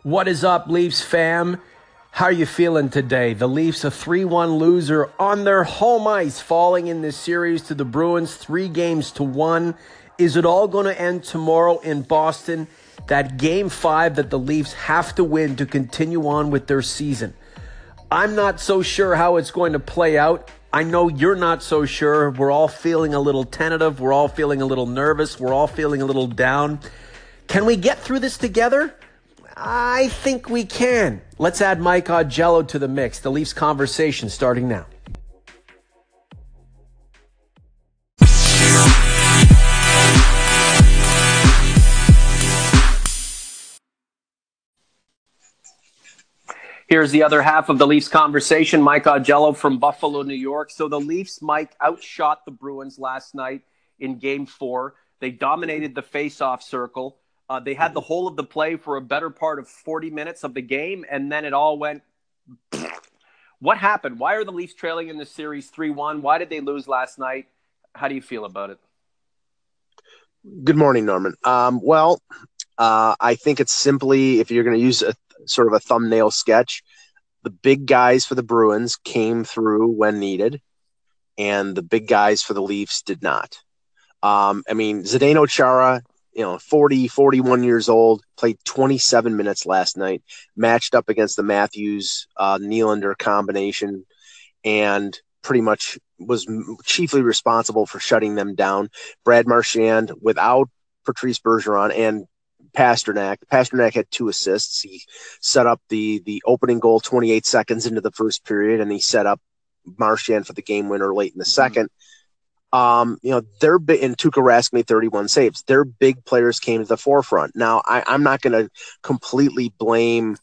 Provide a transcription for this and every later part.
What is up, Leafs fam? How are you feeling today? The Leafs, a 3-1 loser on their home ice, falling in this series to the Bruins 3-1. Is it all going to end tomorrow in Boston? That Game 5 that the Leafs have to win to continue on with their season. I'm not so sure how it's going to play out. I know you're not so sure. We're all feeling a little tentative. We're all feeling a little nervous. We're all feeling a little down. Can we get through this together? I think we can. Let's add Mike Augello to the mix. The Leafs conversation starting now. Here's the other half of the Leafs conversation. Mike Augello from Buffalo, New York. So the Leafs, Mike, outshot the Bruins last night in Game 4. They dominated the face-off circle. They had the whole of the play for a better part of 40 minutes of the game, and then it all went. What happened? Why are the Leafs trailing in this series 3-1? Why did they lose last night? How do you feel about it? Good morning, Norman. I think it's simply, if you're going to use a sort of a thumbnail sketch, the big guys for the Bruins came through when needed, and the big guys for the Leafs did not. Zdeno Chara, 41 years old, played 27 minutes last night, matched up against the Matthews-Nylander combination, and pretty much was chiefly responsible for shutting them down. Brad Marchand, without Patrice Bergeron and Pasternak. Pasternak had 2 assists. He set up the opening goal 28 seconds into the first period, and he set up Marchand for the game winner late in the second. They're big, and Tuukka Rask made 31 saves. Their big players came to the forefront. Now, I'm not going to completely blame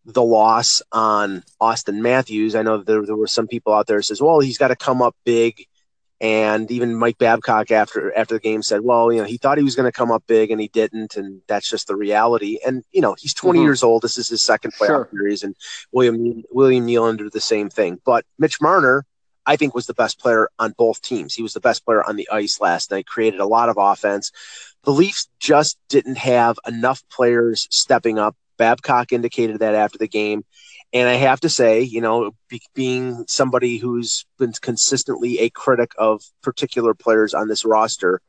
the loss on Austin Matthews. I know there were some people out there who says, well, he's got to come up big. And even Mike Babcock after the game said, well, he thought he was going to come up big and he didn't. And that's just the reality. And, he's 20 years old. This is his second playoff series. And William Nylander did the same thing. But Mitch Marner, I think, was the best player on both teams. He was the best player on the ice last night, created a lot of offense. The Leafs just didn't have enough players stepping up. Babcock indicated that after the game. And I have to say, being somebody who's been consistently a critic of particular players on this roster,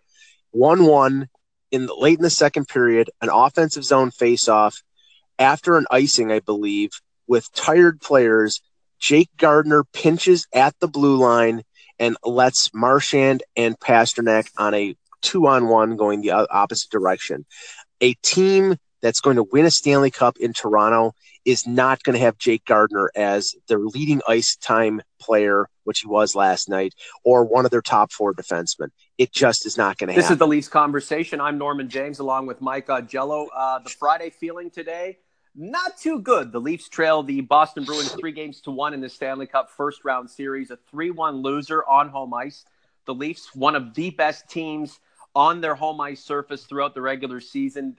1-1 late in the second period, an offensive zone faceoff after an icing, I believe, with tired players. Jake Gardiner pinches at the blue line and lets Marchand and Pasternak on a 2-on-1 going the opposite direction. A team that's going to win a Stanley Cup in Toronto is not going to have Jake Gardiner as their leading ice time player, which he was last night, or one of their top 4 defensemen. It just is not going to happen. This is the Leafs conversation. I'm Norman James, along with Mike Augello. The Friday feeling today, not too good. The Leafs trail the Boston Bruins 3-1 in the Stanley Cup first-round series, a 3-1 loser on home ice. The Leafs, one of the best teams on their home ice surface throughout the regular season,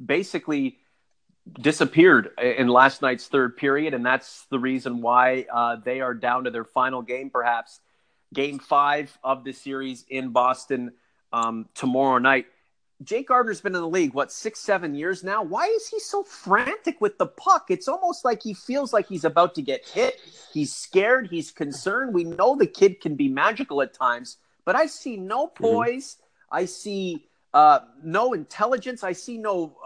basically disappeared in last night's third period, and that's the reason why they are down to their final game, perhaps Game 5 of the series in Boston tomorrow night. Jake Gardiner's been in the league, 6-7 years now? Why is he so frantic with the puck? It's almost like he feels like he's about to get hit. He's scared. He's concerned. We know the kid can be magical at times, but I see no poise. I see no intelligence. I see no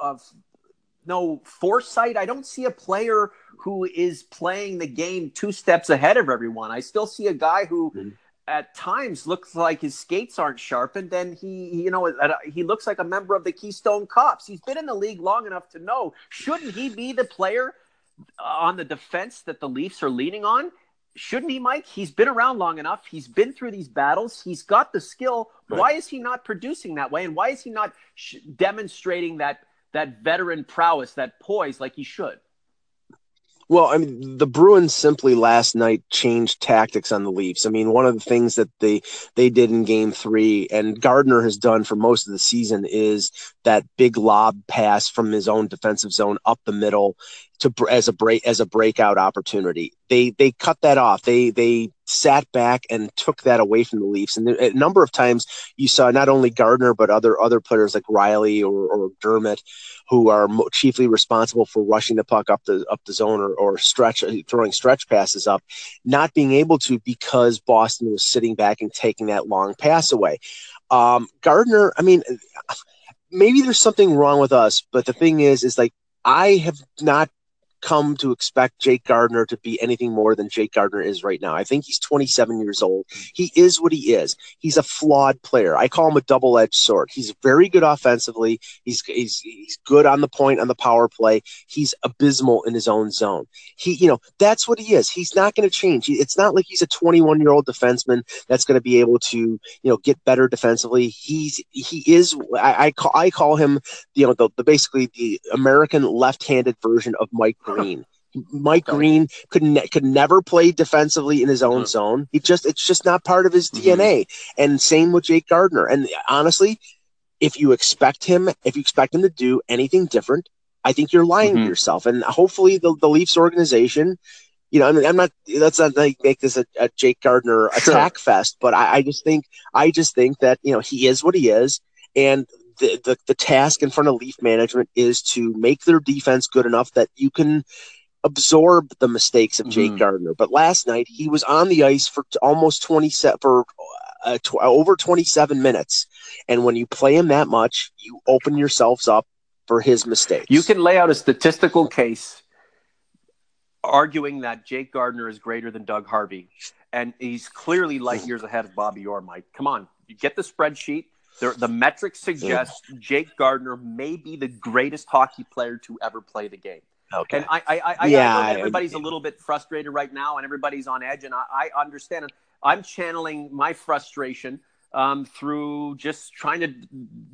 foresight. I don't see a player who is playing the game 2 steps ahead of everyone. I still see a guy who at times looks like his skates aren't sharpened, and he looks like a member of the Keystone Cops. He's been in the league long enough to know, shouldn't he be the player on the defense that the Leafs are leaning on? Shouldn't he, Mike? He's been around long enough. He's been through these battles. He's got the skill. Right. Why is he not producing that way? And why is he not demonstrating that veteran prowess, that poise like he should? Well, the Bruins simply last night changed tactics on the Leafs. One of the things that they did in Game 3, and Gardiner has done for most of the season, is that big lob pass from his own defensive zone up the middle as a breakout opportunity. They cut that off. They sat back and took that away from the Leafs. And a number of times you saw not only Gardiner but other players like Riley or Dermott, who are chiefly responsible for rushing the puck up the zone or throwing stretch passes up, not being able to because Boston was sitting back and taking that long pass away. Gardiner, I mean, maybe there's something wrong with us, but the thing is like I have not come to expect Jake Gardiner to be anything more than Jake Gardiner is right now. I think he's 27 years old. He is what he is. He's a flawed player. I call him a double-edged sword. He's very good offensively. He's good on the point on the power play. He's abysmal in his own zone. That's what he is. He's not going to change. It's not like he's a 21-year-old defenseman that's going to be able to, get better defensively. I call him, basically the American left-handed version of Mike Green. Mike Green could never play defensively in his own zone. It's just not part of his DNA. And same with Jake Gardiner. And honestly, if you expect him to do anything different, I think you're lying to yourself. And hopefully the Leafs organization, let's not make this a Jake Gardiner attack fest, but I just think that, he is what he is. And the task in front of Leaf management is to make their defense good enough that you can absorb the mistakes of Jake Gardiner. But last night he was on the ice for almost over 27 minutes. And when you play him that much, you open yourselves up for his mistakes. You can lay out a statistical case arguing that Jake Gardiner is greater than Doug Harvey. And he's clearly light years ahead of Bobby Orr, Mike. Come on, you get the spreadsheet. The metrics suggest Jake Gardiner may be the greatest hockey player to ever play the game. Okay. And I know that everybody's a little bit frustrated right now and everybody's on edge, and I understand it. I'm channeling my frustration through just trying to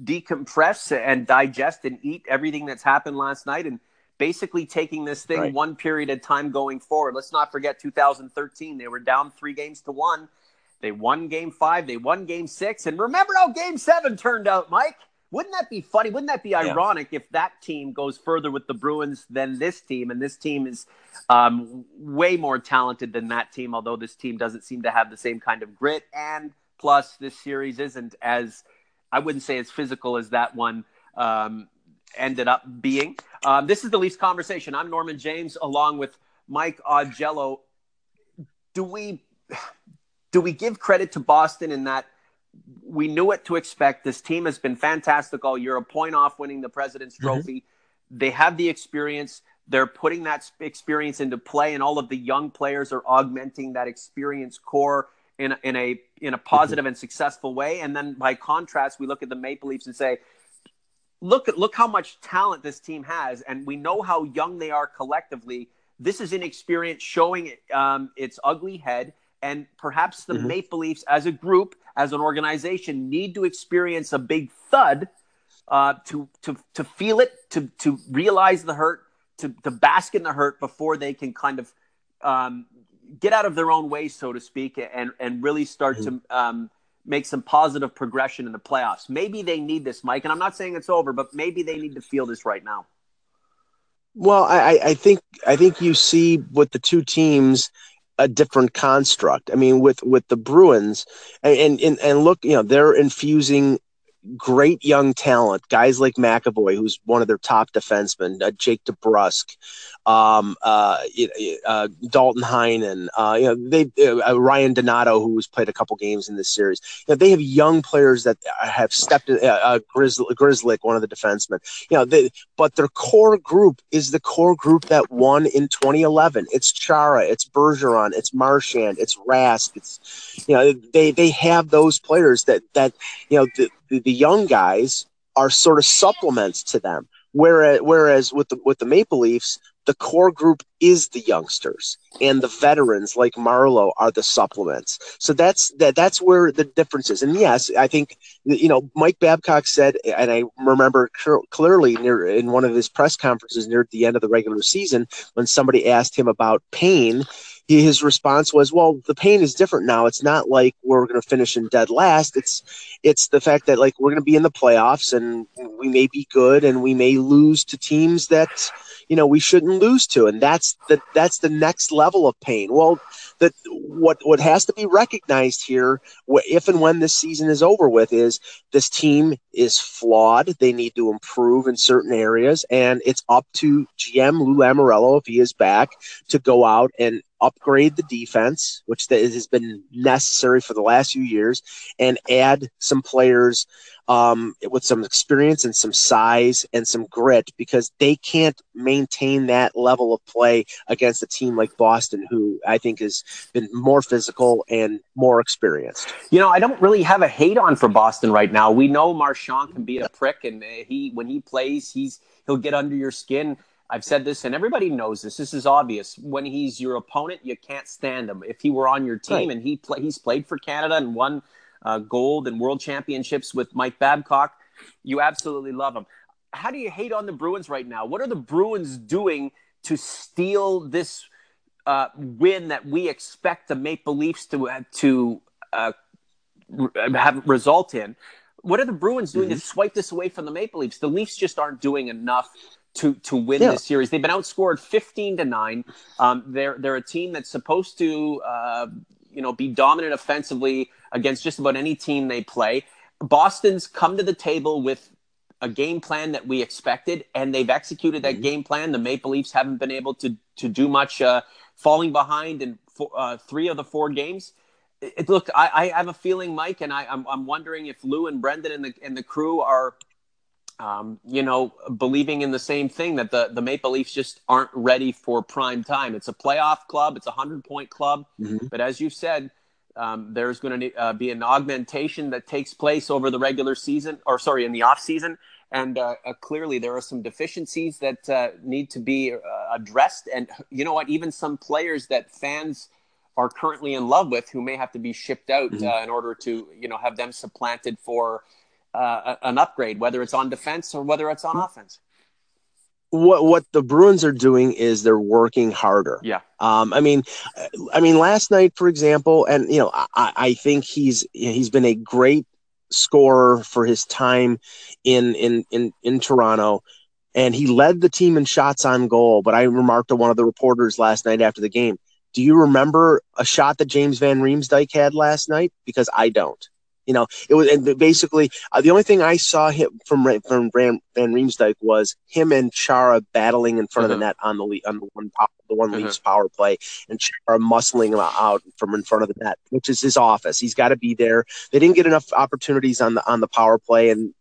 decompress and digest and eat everything that's happened last night and basically taking this thing one period at a time going forward. Let's not forget 2013. They were down 3-1. They won Game 5. They won Game 6. And remember how Game 7 turned out, Mike? Wouldn't that be funny? Wouldn't that be ironic if that team goes further with the Bruins than this team? And this team is way more talented than that team, although this team doesn't seem to have the same kind of grit. And plus, this series isn't as, I wouldn't say as physical as that one ended up being. This is the Leafs Conversation. I'm Norman James, along with Mike Augello. Do we give credit to Boston in that we knew what to expect? This team has been fantastic all year, a point off winning the President's Trophy. They have the experience. They're putting that experience into play, and all of the young players are augmenting that experience core in a positive and successful way. And then by contrast, we look at the Maple Leafs and say, look how much talent this team has, and we know how young they are collectively. This is inexperience showing its ugly head. And perhaps the Maple Leafs as a group, as an organization, need to experience a big thud to feel it, to realize the hurt, to bask in the hurt before they can kind of get out of their own way, so to speak, and really start to make some positive progression in the playoffs. Maybe they need this, Mike, and I'm not saying it's over, but maybe they need to feel this right now. Well, I think you see with the two teams a different construct. I mean, with the Bruins and look, they're infusing great young talent, guys like McAvoy, who's one of their top defensemen, Jake DeBrusk, Dalton Heinen, Ryan Donato, who's played a couple games in this series. They have young players that have stepped in, Grizzlick, one of the defensemen. But their core group is the core group that won in 2011. It's Chara, it's Bergeron, it's Marchand, it's Rask. It's they have those players that the young guys are sort of supplements to them. Whereas with the Maple Leafs, the core group is the youngsters, and the veterans like Marleau are the supplements. So that's where the difference is. And yes, I think Mike Babcock said, and I remember clearly in one of his press conferences near the end of the regular season when somebody asked him about pain. his response was, well, the pain is different now. It's not like we're going to finish in dead last. It's the fact that, like, we're going to be in the playoffs and we may be good and we may lose to teams that, we shouldn't lose to. And that's the next level of pain. Well, what has to be recognized here, if and when this season is over with, is this team is flawed. They need to improve in certain areas, and it's up to GM Lou Lamoriello, if he is back, to go out and upgrade the defense, which has been necessary for the last few years, and add some players with some experience and some size and some grit, because they can't maintain that level of play against a team like Boston, who I think has been more physical and more experienced. I don't really have a hate on for Boston right now. We know Marchand can be a prick, and when he plays, he'll get under your skin. I've said this, and everybody knows this. This is obvious. When he's your opponent, you can't stand him. If he were on your team, right, and he's played for Canada and won gold and world championships with Mike Babcock, you absolutely love him. How do you hate on the Bruins right now? What are the Bruins doing to steal this win that we expect the Maple Leafs to have result in? What are the Bruins doing to swipe this away from the Maple Leafs? The Leafs just aren't doing enough to win this series. They've been outscored 15-9. They're a team that's supposed to be dominant offensively against just about any team they play. Boston's come to the table with a game plan that we expected, and they've executed that game plan. The Maple Leafs haven't been able to do much, falling behind in 3 of the 4 games. Look, I have a feeling, Mike, and I'm wondering if Lou and Brendan and the crew are believing in the same thing, that the Maple Leafs just aren't ready for prime time. It's a playoff club. It's a 100-point club. But as you said, there's going to be an augmentation that takes place over the regular season, in the off season. And clearly there are some deficiencies that need to be addressed. And you know what, even some players that fans are currently in love with, who may have to be shipped out in order to, have them supplanted for an upgrade, whether it's on defense or whether it's on offense. What the Bruins are doing is they're working harder. Yeah. I mean, last night, for example, and I think he's been a great scorer for his time in Toronto, and he led the team in shots on goal. But I remarked to one of the reporters last night after the game, do you remember a shot that James Van Riemsdyk had last night? Because I don't. It was, and basically the only thing I saw him from Van Riemsdyk was him and Chara battling in front of the net on the one Leafs power play, and Chara muscling him out from in front of the net, which is his office. He's got to be there. They didn't get enough opportunities on the power play, and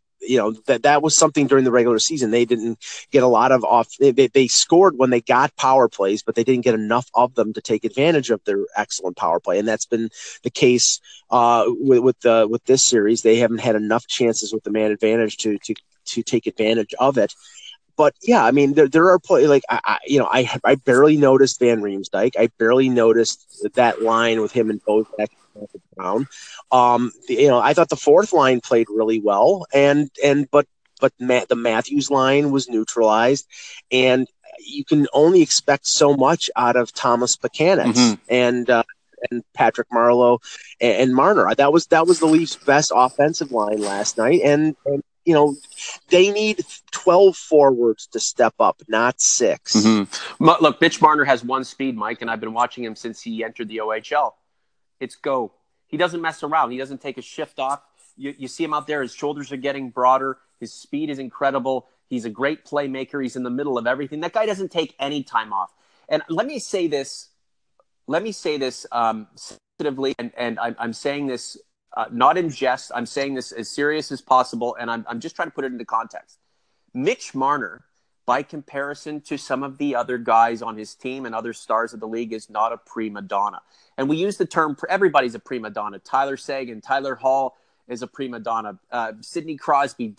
that was something during the regular season. They didn't get a lot of off. They scored when they got power plays, but they didn't get enough of them to take advantage of their excellent power play. And that's been the case with this series. They haven't had enough chances with the man advantage to take advantage of it. But yeah, I mean, there are like I barely noticed Van Riemsdyk. I barely noticed that line with him and Bozak Brown. I thought the fourth line played really well, but the Matthews line was neutralized, and you can only expect so much out of Thomas Paquette and Patrick Marleau and Marner. That was the Leafs' best offensive line last night, and they need 12 forwards to step up, not 6. Look, Mitch Marner has one speed, Mike, and I've been watching him since he entered the OHL. It's go. He doesn't mess around. He doesn't take a shift off. You see him out there. His shoulders are getting broader. His speed is incredible. He's a great playmaker. He's in the middle of everything. That guy doesn't take any time off. And let me say this sensitively, and I'm saying this not in jest. I'm saying this as serious as possible, and I'm just trying to put it into context. Mitch Marner, by comparison to some of the other guys on his team and other stars of the league, is not a prima donna. And we use the term, everybody's a prima donna. Tyler Seguin, Tyler Hall is a prima donna. Sidney Crosby,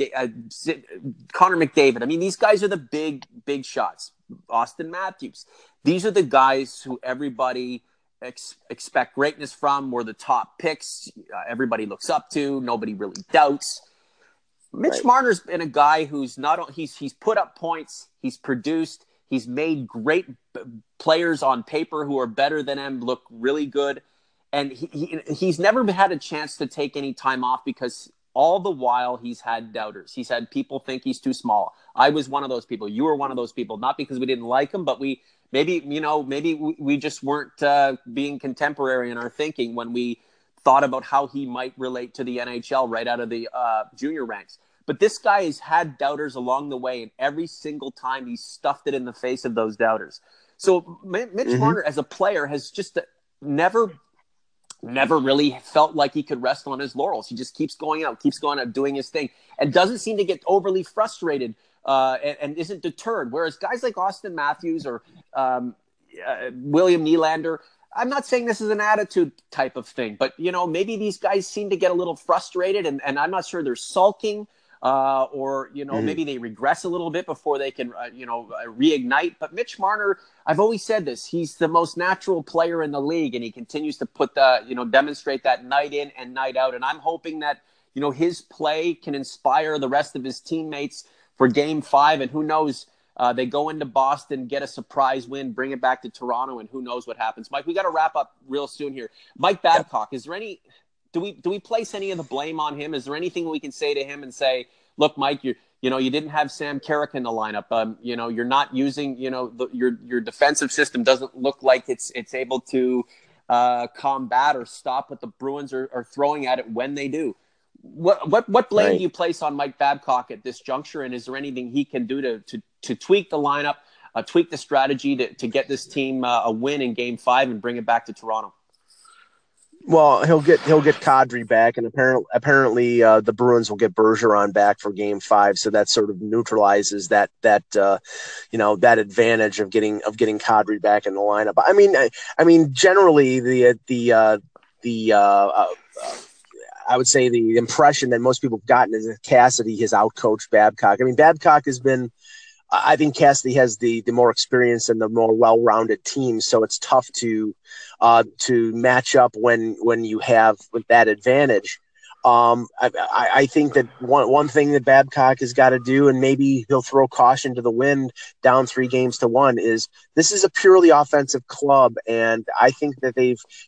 Connor McDavid. I mean, these guys are the big shots. Austin Matthews. These are the guys who everybody expect greatness from, were the top picks. Everybody looks up to. Nobody really doubts. Mitch Marner's been a guy who's he's put up points. He's produced. He's made great players on paper who are better than him look really good. And he's never had a chance to take any time off because all the while he's had doubters. He's had people think he's too small. I was one of those people. You were one of those people, not because we didn't like him, but maybe we just weren't being contemporary in our thinking when we thought about how he might relate to the NHL right out of the junior ranks. But this guy has had doubters along the way, and every single time he's stuffed it in the face of those doubters. So Mitch Marner as a player has just never really felt like he could rest on his laurels. He just keeps going out, doing his thing, and doesn't seem to get overly frustrated and isn't deterred. Whereas guys like Austin Matthews or William Nylander, I'm not saying this is an attitude type of thing, but, maybe these guys seem to get a little frustrated, and I'm not sure they're sulking or, maybe they regress a little bit before they can, reignite. But Mitch Marner, I've always said this, he's the most natural player in the league, and he continues to demonstrate that night in and night out. And I'm hoping that, his play can inspire the rest of his teammates for Game 5. And who knows, they go into Boston, get a surprise win, bring it back to Toronto, and who knows what happens. Mike, we got to wrap up real soon here. Mike Babcock, is there any... Do we place any of the blame on him? Is there anything we can say to him and say, look, Mike, you didn't have Sam Carrick in the lineup. You're not using, your defensive system doesn't look like it's able to combat or stop what the Bruins are throwing at it when they do. What blame do you place on Mike Babcock at this juncture? And is there anything he can do to tweak the lineup, tweak the strategy to get this team a win in Game 5 and bring it back to Toronto? Well, he'll get Kadri back, and apparently the Bruins will get Bergeron back for Game 5, so that sort of neutralizes that advantage of getting Kadri back in the lineup. I mean, generally I would say the impression that most people have gotten is that Cassidy has outcoached Babcock. I mean, Babcock has been. I think Cassidy has the more experience and the more well-rounded team, so it's tough to match up when you have that advantage. I think that one thing that Babcock has got to do, and maybe he'll throw caution to the wind down 3-1, is this is a purely offensive club, and I think that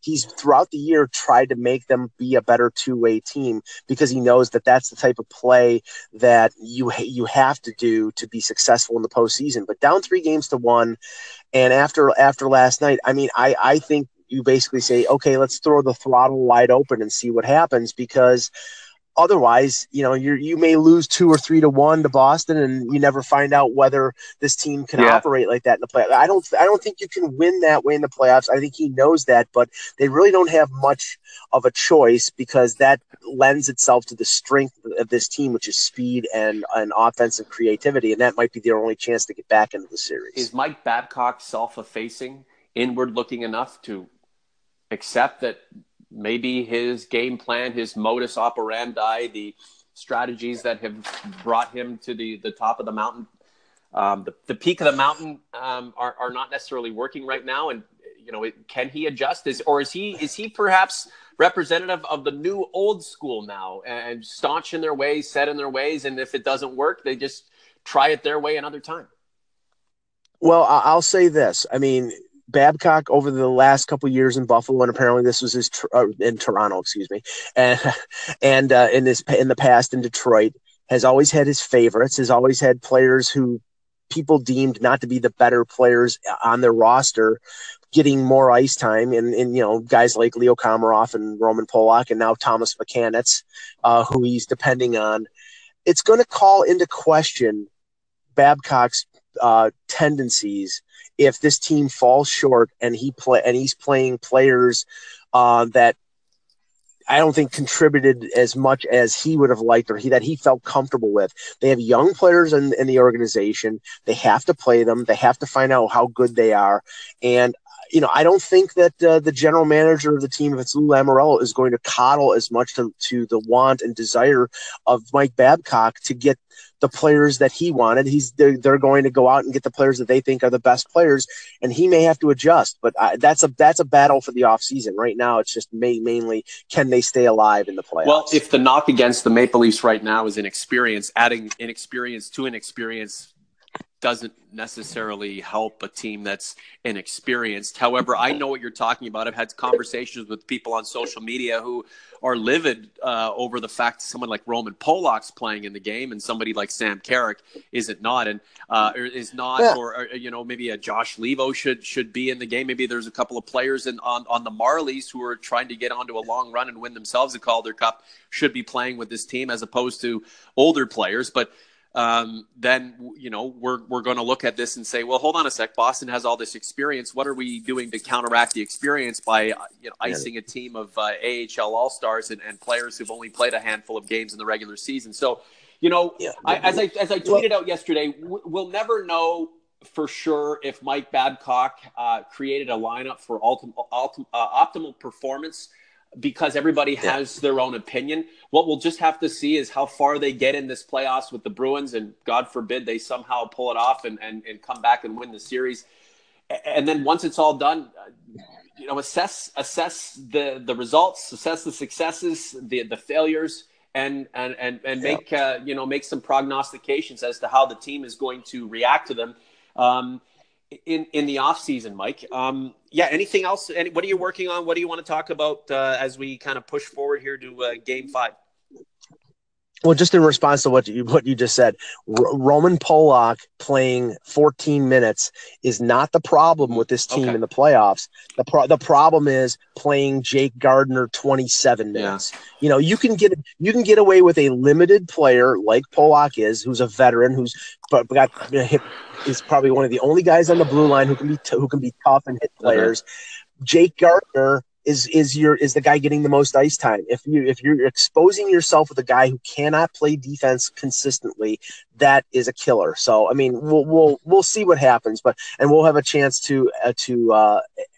he's throughout the year tried to make them be a better two-way team because he knows that that's the type of play that you have to do to be successful in the postseason. But down 3-1, and after last night, I mean, I think you basically say, okay, let's throw the throttle wide open and see what happens, because otherwise, you may lose 2 or 3-1 to Boston, and you never find out whether this team can operate like that in the playoffs. I don't think you can win that way in the playoffs. I think he knows that, but they really don't have much of a choice because that lends itself to the strength of this team, which is speed and offensive creativity, and that might be their only chance to get back into the series. Is Mike Babcock self-effacing, inward-looking enough to accept that maybe his game plan, his modus operandi, the strategies that have brought him to the top of the mountain, the peak of the mountain, are not necessarily working right now? And can he adjust? Is he perhaps representative of the new old school now, and staunch in their ways, set in their ways, and if it doesn't work, they just try it their way another time? Well, I'll say this. I mean, Babcock over the last couple of years in Buffalo, and apparently this was his in Toronto, and in the past in Detroit, has always had his favorites. Has always had players who people deemed not to be the better players on their roster getting more ice time, and guys like Leo Komarov and Roman Polak, and now Thomas McCannitz, who he's depending on. It's going to call into question Babcock's tendencies if this team falls short and he's playing players that I don't think contributed as much as he would have liked, or that he felt comfortable with. They have young players in the organization. They have to play them. They have to find out how good they are. And I don't think that the general manager of the team, if it's Lou Lamoriello, is going to coddle as much to the want and desire of Mike Babcock to get the players that he wanted. They're going to go out and get the players that they think are the best players, and he may have to adjust. But that's a battle for the offseason. Right now, it's just mainly can they stay alive in the playoffs. Well, if the knock against the Maple Leafs right now is inexperience, adding inexperience to inexperience doesn't necessarily help a team that's inexperienced. However, I know what you're talking about. I've had conversations with people on social media who are livid over the fact someone like Roman Polak's playing in the game and somebody like Sam Carrick is not, or maybe a Josh Levo should be in the game. Maybe there's a couple of players on the Marlies who are trying to get onto a long run and win themselves a Calder Cup should be playing with this team as opposed to older players. But then we're going to look at this and say, well, hold on a sec. Boston has all this experience. What are we doing to counteract the experience by icing a team of AHL All-Stars and players who've only played a handful of games in the regular season? So, as I tweeted out yesterday, we'll never know for sure if Mike Babcock created a lineup for optimal performance, because everybody has their own opinion. What we'll just have to see is how far they get in this playoffs with the Bruins, and God forbid they somehow pull it off and come back and win the series. And then once it's all done, assess the results, assess the successes, the failures, and make some prognostications as to how the team is going to react to them in the off season, Mike. Anything else? What are you working on? What do you want to talk about as we kind of push forward here to Game 5? Well, just in response to what you just said, Roman Polak playing 14 minutes is not the problem with this team in the playoffs. The problem is playing Jake Gardiner 27 minutes. Yeah. You can get away with a limited player like Polak who's a veteran, is probably one of the only guys on the blue line who can be tough and hit players. Jake Gardiner is the guy getting the most ice time. If you're exposing yourself with a guy who cannot play defense consistently, that is a killer. So I mean, we'll see what happens, and we'll have a chance to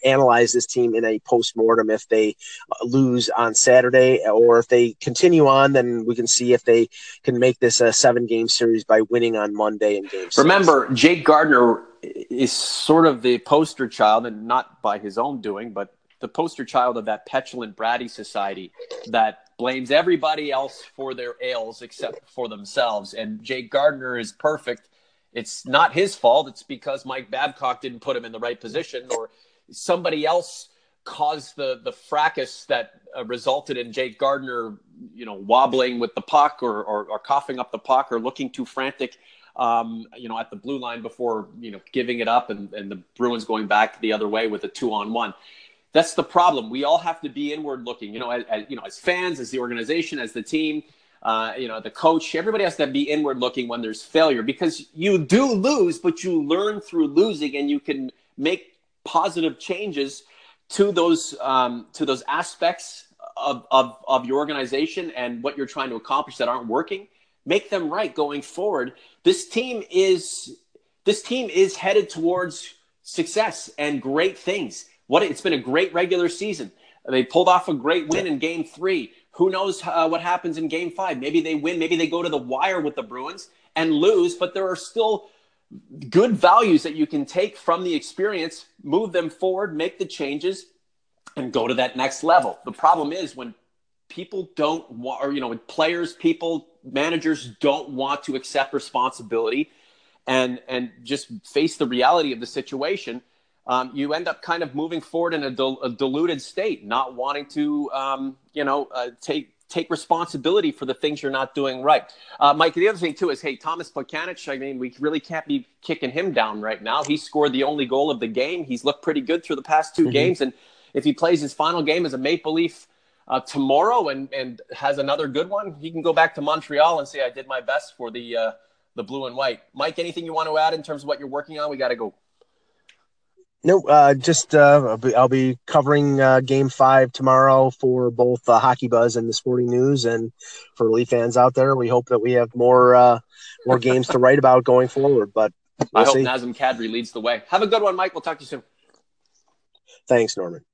analyze this team in a postmortem if they lose on Saturday, or if they continue on, then we can see if they can make this a 7-game series by winning on Monday in Game 6. Remember, Jake Gardiner is sort of the poster child, and not by his own doing, but the poster child of that petulant bratty society that blames everybody else for their ails except for themselves. And Jake Gardiner is perfect. It's not his fault. It's because Mike Babcock didn't put him in the right position, or somebody else caused the fracas that resulted in Jake Gardiner, wobbling with the puck or coughing up the puck or looking too frantic, at the blue line before, giving it up and the Bruins going back the other way with a 2-on-1. That's the problem. We all have to be inward looking, as fans, as the organization, as the team, the coach. Everybody has to be inward looking when there's failure, because you do lose, but you learn through losing, and you can make positive changes to those aspects of your organization and what you're trying to accomplish that aren't working. Make them right going forward. This team is headed towards success and great things. It's been a great regular season. They pulled off a great win in Game 3. Who knows what happens in Game 5? Maybe they win. Maybe they go to the wire with the Bruins and lose. But there are still good values that you can take from the experience, move them forward, make the changes, and go to that next level. The problem is when people don't want, when players, people, managers don't want to accept responsibility and just face the reality of the situation. You end up kind of moving forward in a diluted state, not wanting to, take responsibility for the things you're not doing right. Mike, the other thing too is, Thomas Plekanec, I mean, we really can't be kicking him down right now. He scored the only goal of the game. He's looked pretty good through the past 2 games. And if he plays his final game as a Maple Leaf tomorrow and has another good one, he can go back to Montreal and say, I did my best for the blue and white. Mike, anything you want to add in terms of what you're working on? We got to go. No, I'll be covering Game 5 tomorrow for both Hockey Buzz and the Sporting News, and for Leaf fans out there, we hope that we have more games to write about going forward. But I hope Nazem Kadri leads the way. Have a good one, Mike. We'll talk to you soon. Thanks, Norman.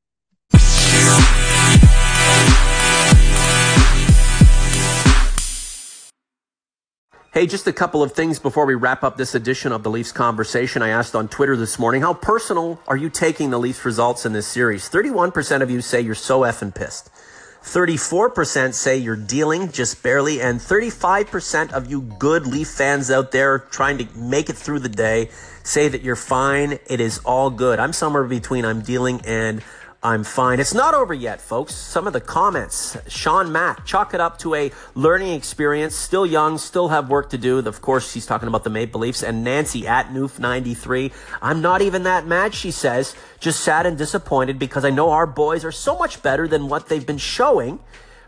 Hey, just a couple of things before we wrap up this edition of the Leafs Conversation. I asked on Twitter this morning, how personal are you taking the Leafs results in this series? 31% of you say you're so effing pissed. 34% say you're dealing just barely, and 35% of you good Leaf fans out there trying to make it through the day say that you're fine. It is all good. I'm somewhere between I'm dealing and I'm fine. It's not over yet, folks. Some of the comments. Sean Mack, chalk it up to a learning experience. Still young, still have work to do. Of course, she's talking about the Maple Leafs. And Nancy at Noof93. I'm not even that mad, she says. Just sad and disappointed because I know our boys are so much better than what they've been showing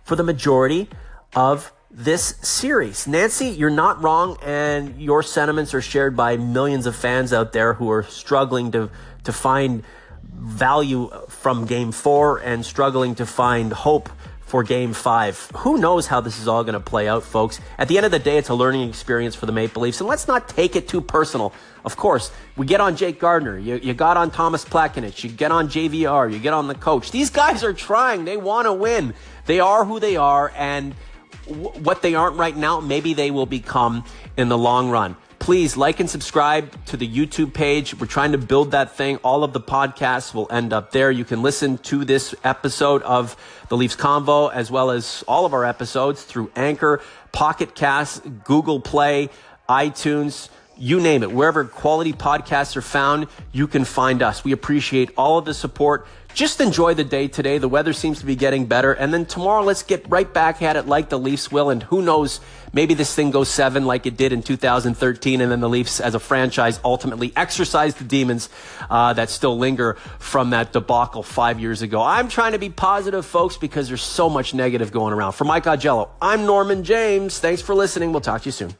for the majority of this series. Nancy, you're not wrong, and your sentiments are shared by millions of fans out there who are struggling to find value from Game 4 and struggling to find hope for Game 5. Who knows how this is all going to play out, folks? At the end of the day, it's a learning experience for the Maple Leafs, and let's not take it too personal. Of course, we get on Jake Gardiner, you got on Thomas Plekanec, you get on JVR, you get on the coach. These guys are trying. They want to win. They are who they are, and what they aren't right now, maybe they will become in the long run. Please like and subscribe to the YouTube page. We're trying to build that thing. All of the podcasts will end up there. You can listen to this episode of the Leafs Convo as well as all of our episodes through Anchor, Pocket Cast, Google Play, iTunes, you name it. Wherever quality podcasts are found, you can find us. We appreciate all of the support. Just enjoy the day today. The weather seems to be getting better. And then tomorrow, let's get right back at it like the Leafs will. And who knows, maybe this thing goes 7 like it did in 2013. And then the Leafs as a franchise ultimately exercise the demons that still linger from that debacle 5 years ago. I'm trying to be positive, folks, because there's so much negative going around. For Mike Augello, I'm Norman James. Thanks for listening. We'll talk to you soon.